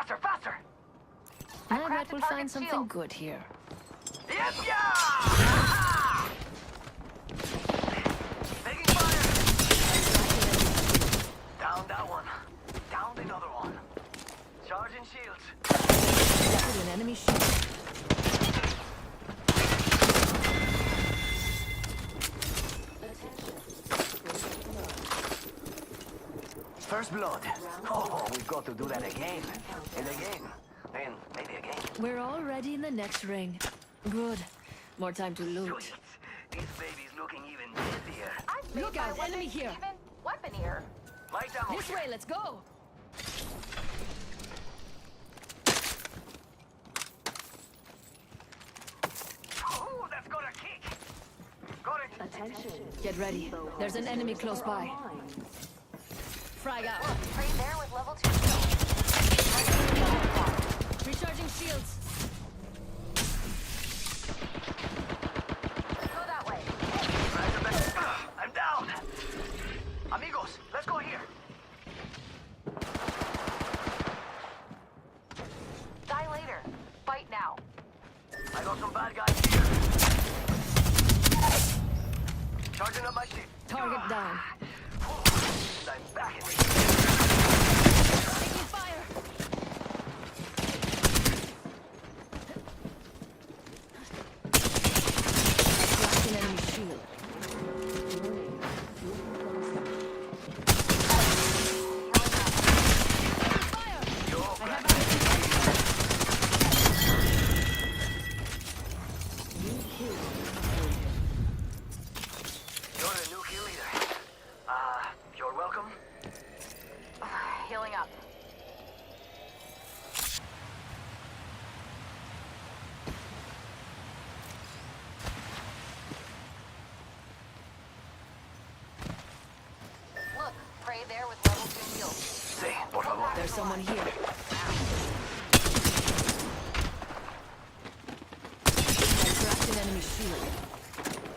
Faster, faster! I bet we'll find something good here. Yes, yeah! Taking fire! Down that one. Down the other one. Charging shields. Detected an enemy shield. First blood. Oh, we've got to do that again. And again. And maybe again. We're already in the next ring. Good. More time to loot. Sweet. This baby's looking even healthier. Look out, enemy here. Weapon here. Light ammo. This way, let's go. Oh, that's got a kick. Got it. Attention. Get ready. There's an enemy close by. Frag out. Right there with level 2 shield. Recharging shields. Go that way. I'm down. Amigos, let's go here. Die later. Fight now. I got some bad guys here. Charging up my shit. Target down. I'm back in the Taking fire. Blocking enemy shield. Fire. I have You're the new kill leader. You're welcome. Healing up. Look, pray there with level 2 shield. Sí, por favor. There's someone here. I cracked an enemy shield.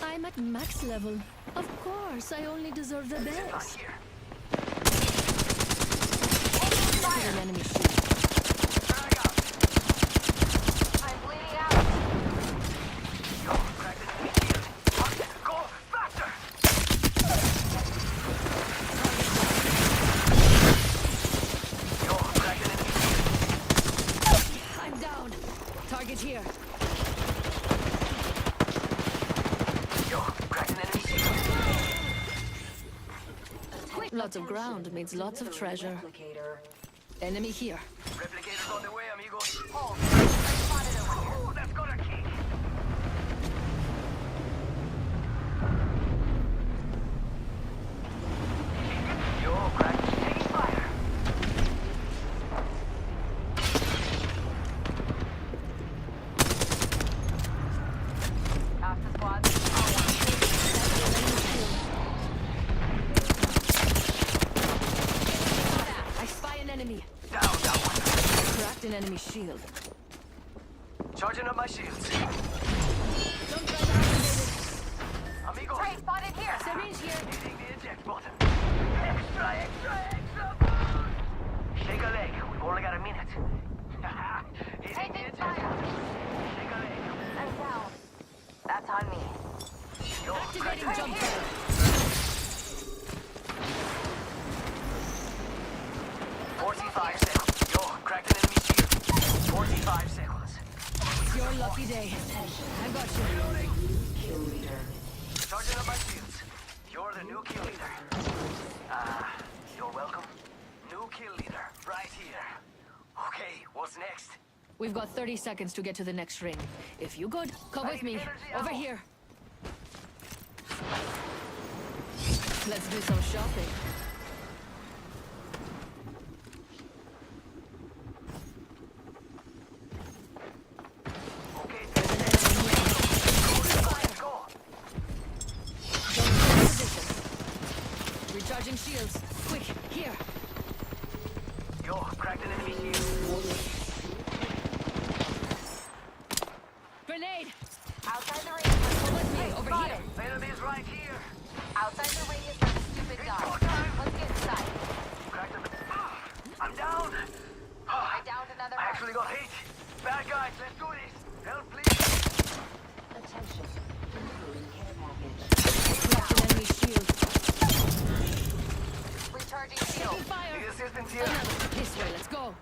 I'm at max level. Of course, I only deserve the Not best. here. An enemy shield. Drag out. I'm bleeding out. Yo, crack the enemy shield. Go faster. Yo, crack the enemy shield. I'm down. Target here. Yo, crack the enemy shield. Lots of ground means lots of treasure. Replicator. Enemy here. Replicators on the way, amigos. Hold. I spotted over here. Oh, that's got a kick. Yo, crack. Taking fire. Half the squad. I spy an enemy. Down that one. Cracked an enemy shield. Charging up my shields. Don't try to activate it. Amigos. Pray spotted here. Syringe here. Hitting the eject button. Extra, extra, extra boost. Shake a leg. We've only got a minute. Hitting the eject button. Shake a leg. I'm down. That's on me. Yo, Activating crack- jump pad. 45 seconds. Yo, cracked an enemy shield. 45 seconds. It's your lucky day. I got you. Kill leader. Charging up my shields. You're the new kill leader. You're welcome. New kill leader, right here. Okay, what's next? We've got 30 seconds to get to the next ring. If you good, come with me. Over here. Let's do some shopping. Okay, There's an enemy here. let's go. Don't lose position. Recharging shields. Quick, here. Yo, cracked an enemy shield. Grenade. Outside the radius. Come with me. Over Spotted. here. Enemies right here. Outside the radius of the stupid It's guy. go time. another I mark. actually got hit. Bad guys, let's do this. Help, please. Attention. Incoming care package. Cracked an enemy shield. Recharging shield. Taking fire. Need assistance here. Another. This way, let's go.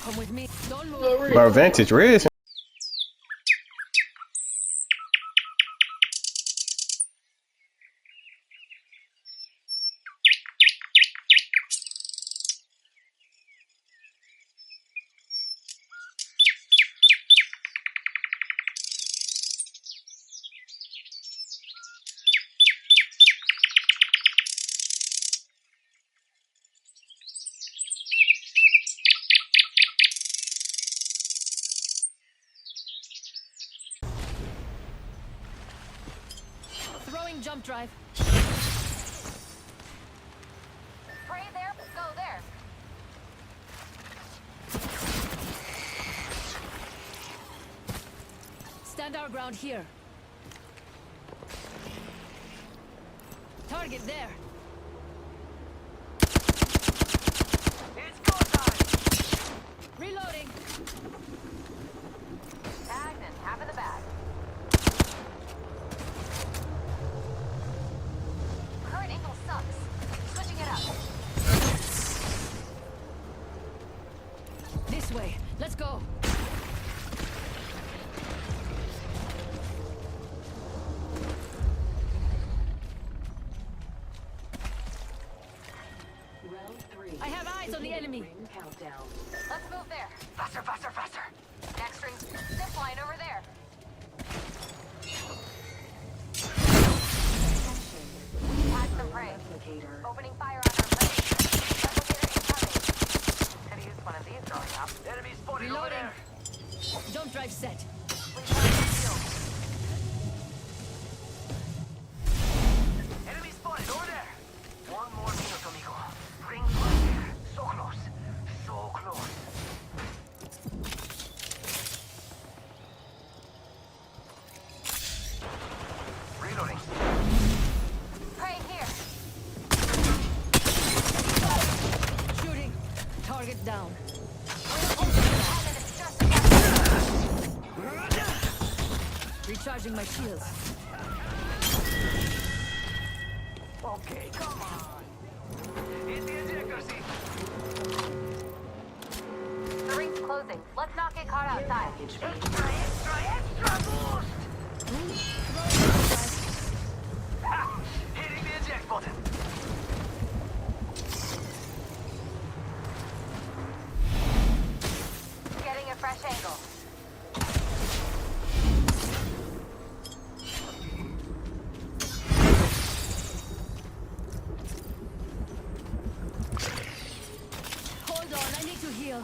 Come with me. Don't move. My vantage res. Throwing jump drive. Pray there, go there. Stand our ground here. Target there. It's go time. Reloading. Tagged and half in the bag. Current angle sucks. Switching it up. This way. Let's go. Round 3. I have eyes on the enemy. Ring countdown. Let's move there. Faster, faster, faster. Next ring, zip line over there. Had some prey. Replicator. Opening fire on our prey. Replicator incoming. Could've used one of these growing up. Enemy spotted over Reloading. there. Jump drive set. Recharging shield. Enemy spotted over there. One more minute, amigo. Ring right there. So close. So close. Reloading. Prey here. Shooting. Target down. And it's just a Recharging my shields. Okay, come on. Hit the ejector seat. The ring's closing. Let's not get caught outside. Extra, extra, extra boost. Ha! Hitting the eject button. Getting a fresh angle. Hold on, I need to heal.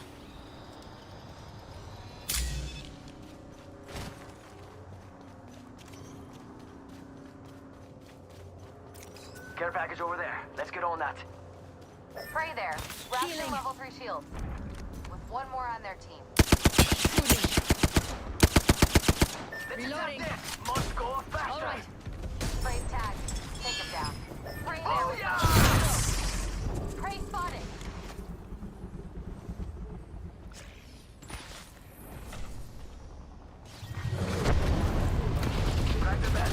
Care package over there. Let's get on that. Prey there. Wrap Healing. your level 3 shields. With one more on their team. Shooting. Let's Reloading. attack this. Must go faster. All right. Prey's tagged. Take him down. Prey there. Oh, with yeah! one. Prey spotted. Crack the back.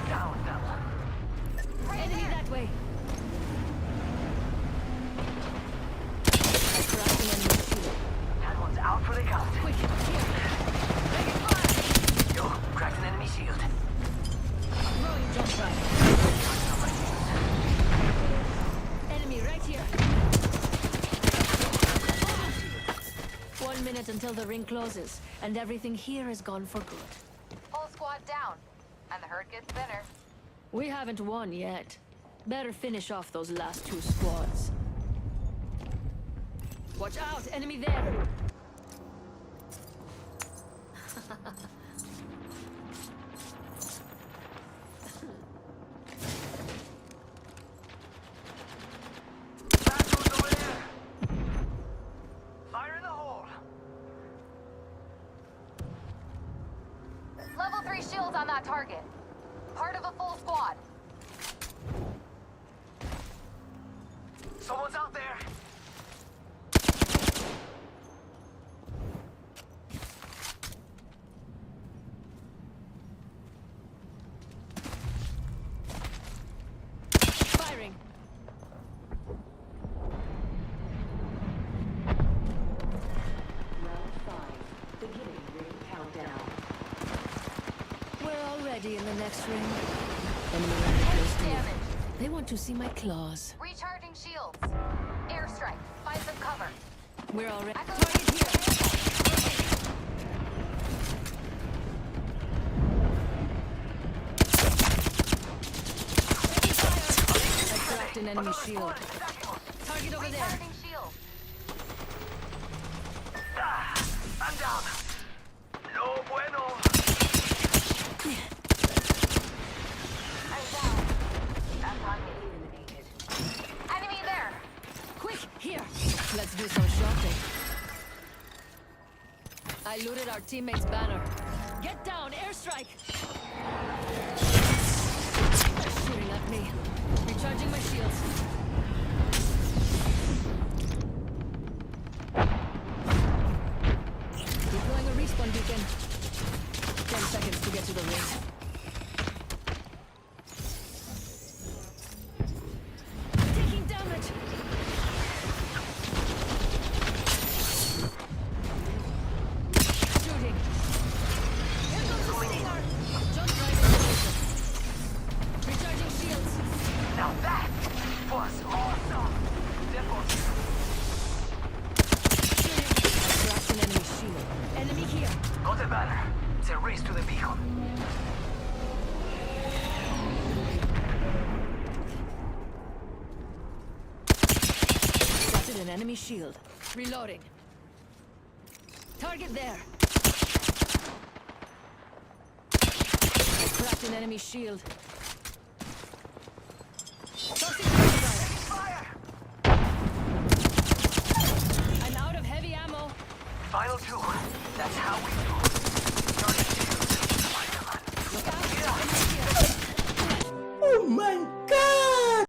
Down, down. Prey Enemy there. that way. Cracked an enemy shield. That one's out for the count. Quick, here. Make it fly. Yo, cracked an enemy shield. Throwing jump drive. Enemy right here. 1 minute until the ring closes, and everything here is gone for good. Whole squad down. And the herd gets thinner. We haven't won yet. Better finish off those last 2 squads. Watch out! Enemy there! Battle's over there. Fire in the hole. Level 3 shields on that target. part of a full squad. Someone's out there. Firing. Round 5. Beginning ring countdown. We're already in the next ring. Enemy running close to me. Damage. They want to see my claws. Recharging shields. Airstrike. Find some cover. We're already. Echo Target here. I cracked an enemy shield. Target over there. Recharging shields. Ah, I'm down. No bueno. I'm down. That's on me. Eliminated. Enemy there. Quick, here. Let's do some shopping. I looted our teammate's banner. Get down, airstrike! They're shooting at me. Recharging my shields. Deploying a respawn beacon. 10 seconds to get to the ring. Taking damage! Shooting. Here comes the stinger! Jump right in position. Recharging shields. Now that was awesome. Deposit. Shooting. I cracked an enemy shield. Enemy here. Got a banner. It's a race to the beacon. Spotted an enemy shield. Reloading. Target there. I cracked an enemy shield. Tossing fire. I'm out of heavy ammo. Final two. That's how we do.